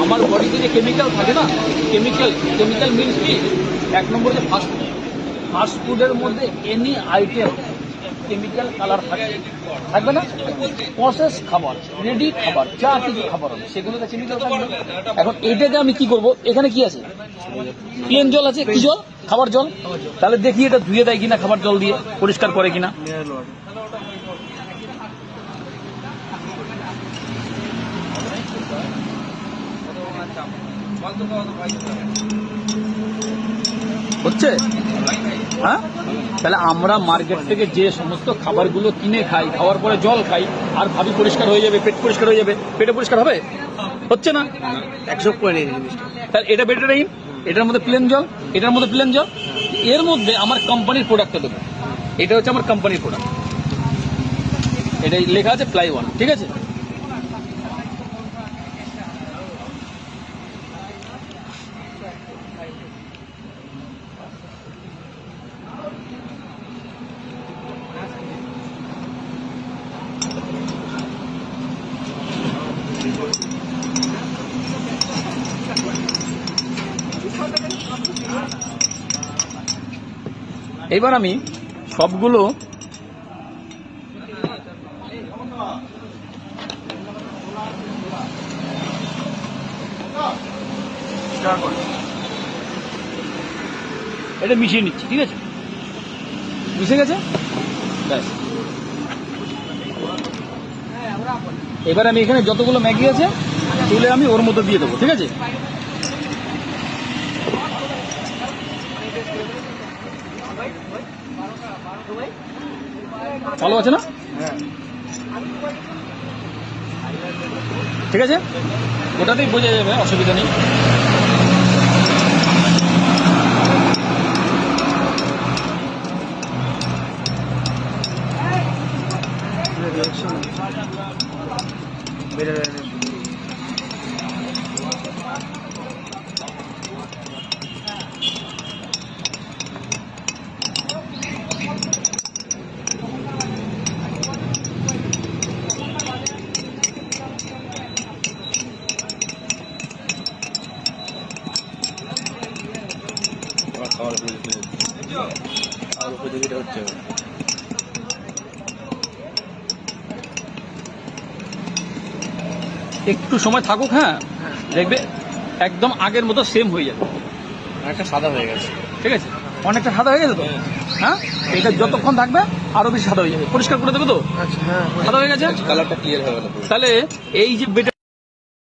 আমার বডিতে যে কেমিক্যাল থাকে না, কেমিক্যাল মিনস কি, এক নম্বর যে ফাস্ট ফুডের মধ্যে এনি আইটেম কেমিক্যাল কালার থাকবে না, প্রসেস খাবার, রেডি খাবার, যা কিছু খাবার হবে সেগুলোতে কেমিক্যাল থাকবে। এখন এটাকে আমি কি করব, এখানে কি আছে, প্লেন জল আছে, কি জল, খাবার জল। তাহলে দেখি এটা ধুয়ে দেয় কিনা, খাবার জল দিয়ে পরিষ্কার করে কিনা। হচ্ছে হ্যাঁ, তাহলে আমরা মার্কেট থেকে যে সমস্ত খাবারগুলো কিনে খাই, খাওয়ার পরে জল খাই আর ভাবি পরিষ্কার হয়ে যাবে, পেট পরিষ্কার হয়ে যাবে, পেটে পরিষ্কার হবে, হচ্ছে না। অ্যাকসেপ্ট করে নিই জিনিসটা। তাহলে এটা বেটার নেই, এটার মধ্যে প্লেন জল, এটার মধ্যে প্লেন জল, এর মধ্যে আমার কোম্পানির প্রোডাক্টটা দেবো। এটা হচ্ছে আমার কোম্পানির প্রোডাক্ট, এটাই লেখা আছে প্লাই ওয়ান, ঠিক আছে। এবার আমি সবগুলো এটা মিশিয়ে নিচ্ছি, ঠিক আছে, মিশে গেছে, ব্যাস। এবার আমি এখানে যতগুলো ম্যাগি আছে তুলে আমি ওর মধ্যে দিয়ে দেবো, ঠিক আছে। ভালো আছে না, ঠিক আছে, ওটাতেই বোঝা যাবে, অসুবিধা নেই। একটু সময় থাকুক, হ্যাঁ, দেখবে একদম আগের মতো সেম হয়ে যাবে, অনেকটা সাদা হয়ে গেছে, ঠিক আছে, অনেকটা সাদা হয়ে গেছে তো, হ্যাঁ, এটা যতক্ষণ থাকবে আরো বেশি সাদা হয়ে যাবে, পরিষ্কার করে দেবে তো, আচ্ছা হ্যাঁ, সাদা হয়ে গেছে, কালারটা ক্লিয়ার হয়ে গেল। তাহলে এই যে বেটা